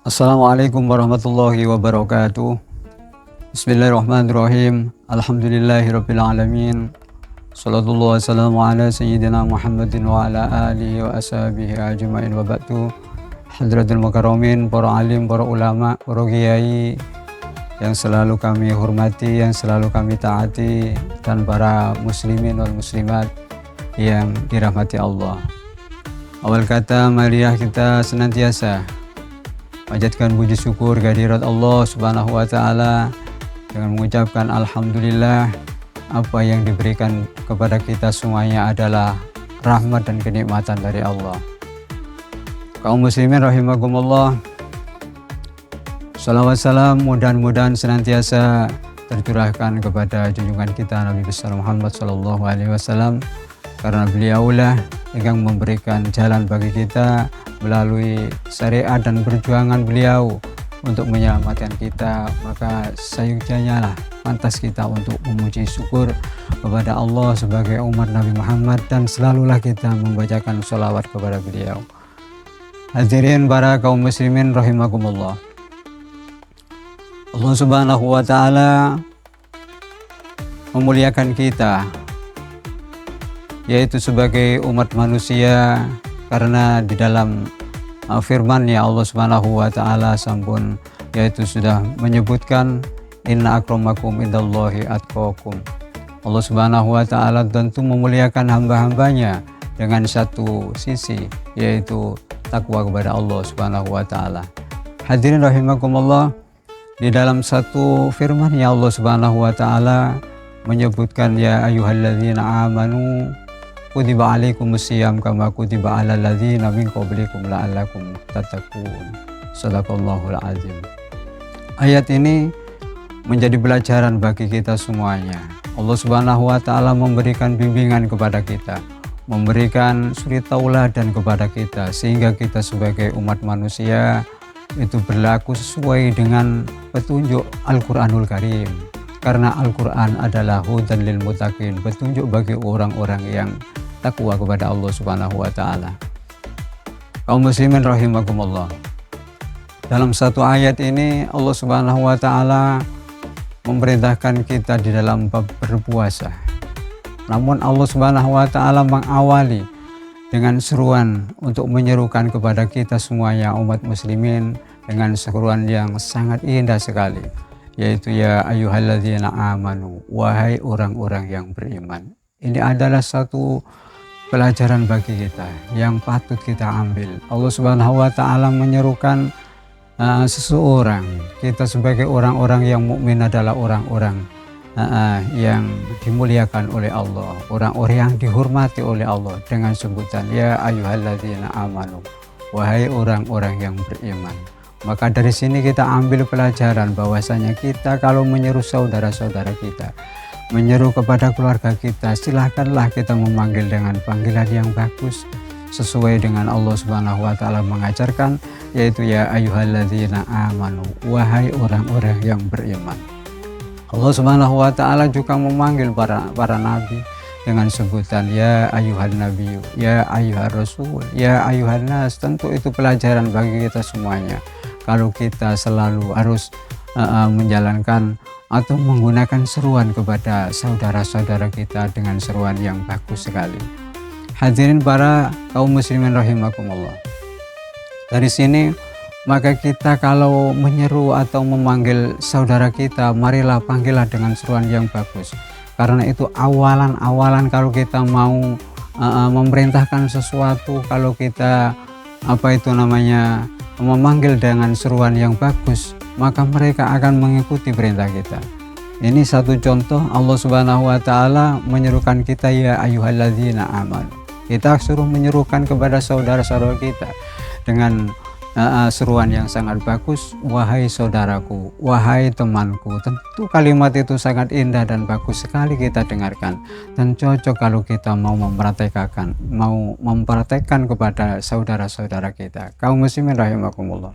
Assalamualaikum warahmatullahi wabarakatuh. Bismillahirrahmanirrahim. Alhamdulillahirabbil alamin. Shallallahu wassalamu ala sayyidina Muhammadin wa ala alihi wa ashabihi ajmain wa ba'du. Hadratul mukarramin, para alim, para ulama, para kiai yang selalu kami hormati, yang selalu kami taati, dan para muslimin wal muslimat yang dirahmati Allah. Awal kata mariah kita senantiasa panjatkan puji syukur kehadirat Allah Subhanahu wa taala dengan mengucapkan alhamdulillah, apa yang diberikan kepada kita semuanya adalah rahmat dan kenikmatan dari Allah. Kaum muslimin rahimakumullah, salawat salam mudah-mudahan senantiasa tercurahkan kepada junjungan kita Nabi besar Muhammad sallallahu alaihi wasallam, karena beliaulah yang memberikan jalan bagi kita melalui syariat dan perjuangan beliau untuk menyelamatkan kita. Maka sayugjanya lah pantas kita untuk memuji syukur kepada Allah sebagai umat Nabi Muhammad, dan selalulah kita membacakan sholawat kepada beliau. Hadirin para kaum muslimin rahimakumullah, Allah Subhanahu wa taala memuliakan kita, yaitu sebagai umat manusia, karena di dalam firman-Nya Allah Subhanahu wa taala sampun yaitu sudah menyebutkan inna akramakum indallahi atqakum. Allah Subhanahu wa taala tentu memuliakan hamba-hambanya dengan satu sisi, yaitu takwa kepada Allah Subhanahu wa taala. Hadirin rahimakumullah, di dalam satu firman-Nya Allah Subhanahu wa taala menyebutkan ya ayyuhalladzina amanu kutiba alaikumusiyam kama kutiba alal ladzina min qablikum la'allakum tattaqun. Shadaqallahul azim. Ayat ini menjadi pelajaran bagi kita semuanya. Allah Subhanahu wa taala memberikan bimbingan kepada kita, memberikan suri tauladan kepada kita, sehingga kita sebagai umat manusia itu berlaku sesuai dengan petunjuk Al-Qur'anul Karim. Karena Al-Quran adalah hudan lil muttaqin, petunjuk bagi orang-orang yang takwa kepada Allah Subhanahu wa taala. Kaum muslimin rahimakumullah, dalam satu ayat ini Allah Subhanahu wa taala memerintahkan kita di dalam bab berpuasa. Namun Allah Subhanahu wa taala mengawali dengan seruan untuk menyerukan kepada kita semuanya umat muslimin dengan seruan yang sangat indah sekali, yaitu ya ayyuhalladzina amanu, wahai orang-orang yang beriman. Ini adalah satu pelajaran bagi kita yang patut kita ambil. Allah Subhanahu wa taala menyerukan seseorang, kita sebagai orang-orang yang mukmin adalah orang-orang yang dimuliakan oleh Allah, orang-orang yang dihormati oleh Allah dengan sebutan ya ayyuhalladzina amanu, wahai orang-orang yang beriman. Maka dari sini kita ambil pelajaran bahwasanya kita kalau menyeru saudara-saudara kita, menyeru kepada keluarga kita, silahkanlah kita memanggil dengan panggilan yang bagus sesuai dengan Allah Subhanahu wa taala mengajarkan, yaitu ya ayyuhalladzina amanu, wahai orang-orang yang beriman. Allah Subhanahu wa taala juga memanggil para nabi dengan sebutan ya ayyuhan nabiyyu, ya ayyuhar rasul, ya ayyuhan nas. Tentu itu pelajaran bagi kita semuanya. Kalau kita selalu harus menjalankan atau menggunakan seruan kepada saudara-saudara kita dengan seruan yang bagus sekali. Hadirin para kaum muslimin rahimakumullah, dari sini maka kita kalau menyeru atau memanggil saudara kita, marilah panggillah dengan seruan yang bagus. Karena itu awalan kalau kita mau memerintahkan sesuatu, kalau kita memanggil dengan seruan yang bagus, maka mereka akan mengikuti perintah kita. Ini satu contoh Allah Subhanahu wa taala menyerukan kita ya ayyuhalladzina amanu. Kita suruh menyerukan kepada saudara-saudara kita dengan seruan yang sangat bagus, wahai saudaraku, wahai temanku. Tentu kalimat itu sangat indah dan bagus sekali kita dengarkan, dan cocok kalau kita mau mempraktekkan kepada saudara-saudara kita. Kaum muslimin rahimakumullah,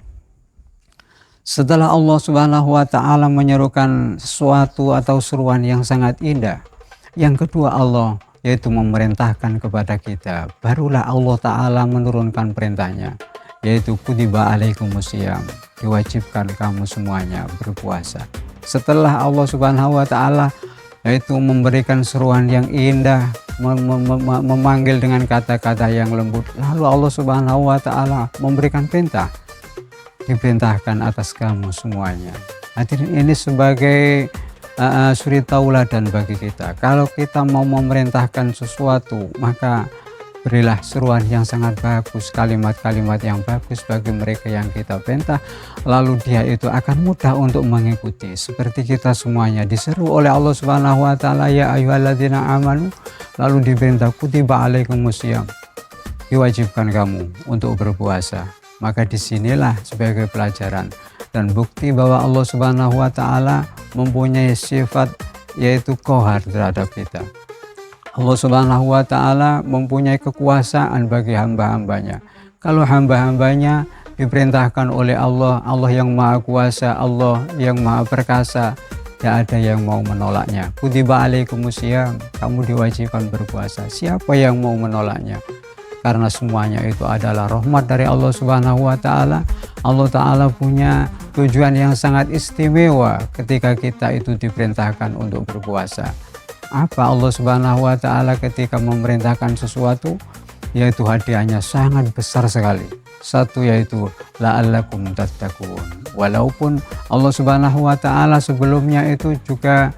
setelah Allah Subhanahu wa taala menyerukan sesuatu atau seruan yang sangat indah, yang kedua Allah yaitu memerintahkan kepada kita, barulah Allah taala menurunkan perintahnya, yaitu kutiba alaikumusiyam, diwajibkan kamu semuanya berpuasa. Setelah Allah Subhanahu wa taala yaitu memberikan seruan yang indah, memanggil dengan kata-kata yang lembut, lalu Allah Subhanahu wa taala memberikan perintah, diperintahkan atas kamu semuanya. Hadirin, ini sebagai suri tauladan bagi kita. Kalau kita mau memerintahkan sesuatu, maka berilah seruan yang sangat bagus, kalimat-kalimat yang bagus bagi mereka yang kita perintah, lalu dia itu akan mudah untuk mengikuti. Seperti kita semuanya diseru oleh Allah Subhanahu wa taala, ya ayyuhalladzina amanu, lalu diperintah kutiba alaikumusiyam, diwajibkan kamu untuk berpuasa. Maka disinilah sebagai pelajaran dan bukti bahwa Allah Subhanahu wa taala mempunyai sifat yaitu qahar terhadap kita. Allah Subhanahu wa taala mempunyai kekuasaan bagi hamba-hambanya. Kalau hamba-hambanya diperintahkan oleh Allah, Allah yang maha kuasa, Allah yang maha perkasa, tidak ada yang mau menolaknya. Kutiba alaikumusiyam, kamu diwajibkan berpuasa. Siapa yang mau menolaknya? Karena semuanya itu adalah rahmat dari Allah Subhanahu wa taala. Allah taala punya tujuan yang sangat istimewa ketika kita itu diperintahkan untuk berpuasa. Apa Allah Subhanahu wa taala ketika memerintahkan sesuatu, yaitu hadiahnya sangat besar sekali. Satu yaitu la'allakum tattaqun. Walaupun Allah Subhanahu wa taala sebelumnya itu juga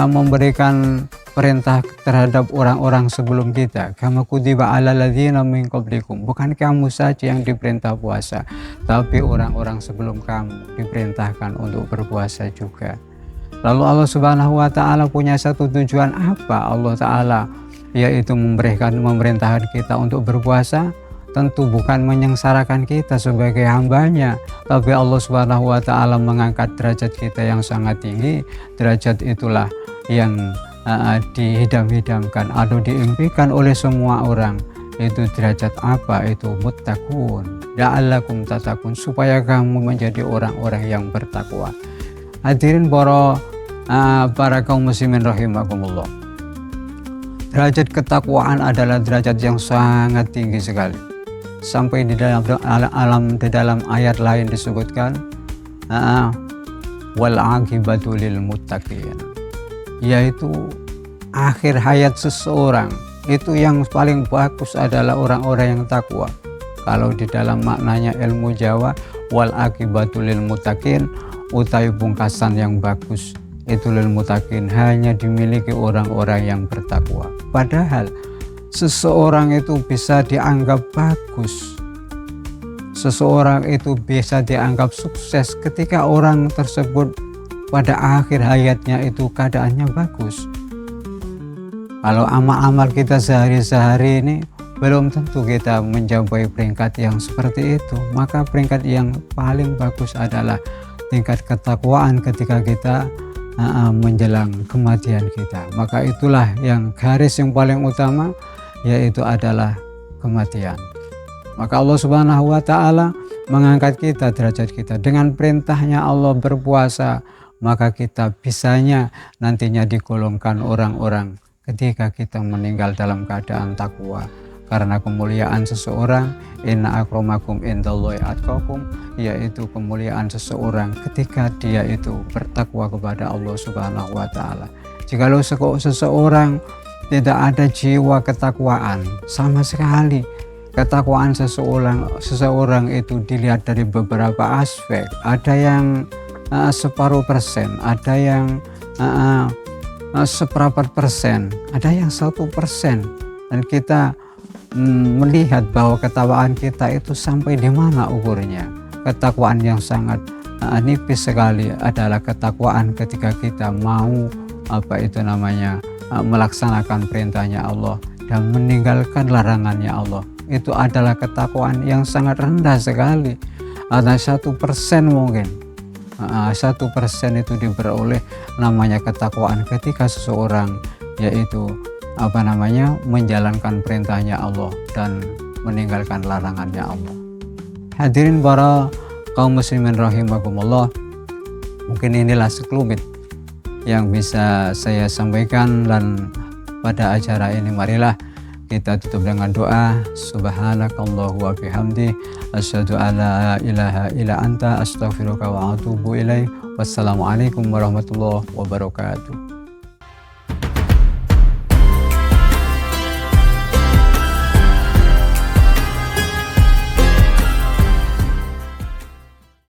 memberikan perintah terhadap orang-orang sebelum kita, kama kutiba 'alal ladzina min qablikum, bukan kamu saja yang diperintah puasa, tapi orang-orang sebelum kamu diperintahkan untuk berpuasa juga. Lalu Allah Subhanahu wa taala punya satu tujuan apa Allah taala, yaitu memerintahkan kita untuk berpuasa. Tentu bukan menyengsarakan kita sebagai hambanya, tapi Allah Subhanahu wa taala mengangkat derajat kita yang sangat tinggi. Derajat itulah yang dihidam-hidamkan atau diimpikan oleh semua orang. Itu derajat apa? Itu muttaqun, la'allakum tattaqun, supaya kamu menjadi orang-orang yang bertakwa. Hadirin para kaum muslimin rahimakumullah, derajat ketakwaan adalah derajat yang sangat tinggi sekali. Sampai di dalam ayat lain disebutkan wal aqibatu lil muttaqin, yaitu akhir hayat seseorang itu yang paling bagus adalah orang-orang yang takwa. Kalau di dalam maknanya ilmu Jawa, wal aqibatu lil muttaqin, utai pungkasan yang bagus itu lil muttaqin, hanya dimiliki orang-orang yang bertakwa. Padahal seseorang itu bisa dianggap bagus, seseorang itu bisa dianggap sukses ketika orang tersebut pada akhir hayatnya itu keadaannya bagus. Kalau amal-amal kita sehari-hari ini belum tentu kita mencapai peringkat yang seperti itu, maka peringkat yang paling bagus adalah tingkat ketakwaan ketika kita menjelang kematian kita. Maka itulah yang garis yang paling utama, yaitu adalah kematian. Maka Allah Subhanahu wa taala mengangkat kita, derajat kita dengan perintahnya Allah berpuasa, maka kita bisanya nantinya digolongkan orang-orang ketika kita meninggal dalam keadaan takwa. Karena kemuliaan seseorang, inna akramakum indallahi atqakum, yaitu kemuliaan seseorang ketika dia itu bertakwa kepada Allah Subhanahu wa taala. Jikalau seseorang tidak ada jiwa ketakwaan sama sekali, ketakwaan seseorang itu dilihat dari beberapa aspek. Ada yang separuh persen, ada yang seperempat persen, ada yang 1%, dan kita melihat bahwa ketakwaan kita itu sampai di mana ukurnya. Ketakwaan yang sangat nipis sekali adalah ketakwaan ketika kita mau melaksanakan perintahnya Allah dan meninggalkan larangannya Allah. Itu adalah ketakwaan yang sangat rendah sekali. Ada 1% mungkin. 1% itu diperoleh namanya ketakwaan ketika seseorang yaitu menjalankan perintahnya Allah dan meninggalkan larangannya Allah. Hadirin para kaum muslimin rahimakumullah, mungkin inilah sekelumit yang bisa saya sampaikan, dan pada acara ini marilah kita tutup dengan doa. Subhanakallahu wa bihamdi asyhadu alla ilaha illa anta astaghfiruka wa atubu ilaik. Wassalamualaikum warahmatullahi wabarakatuh.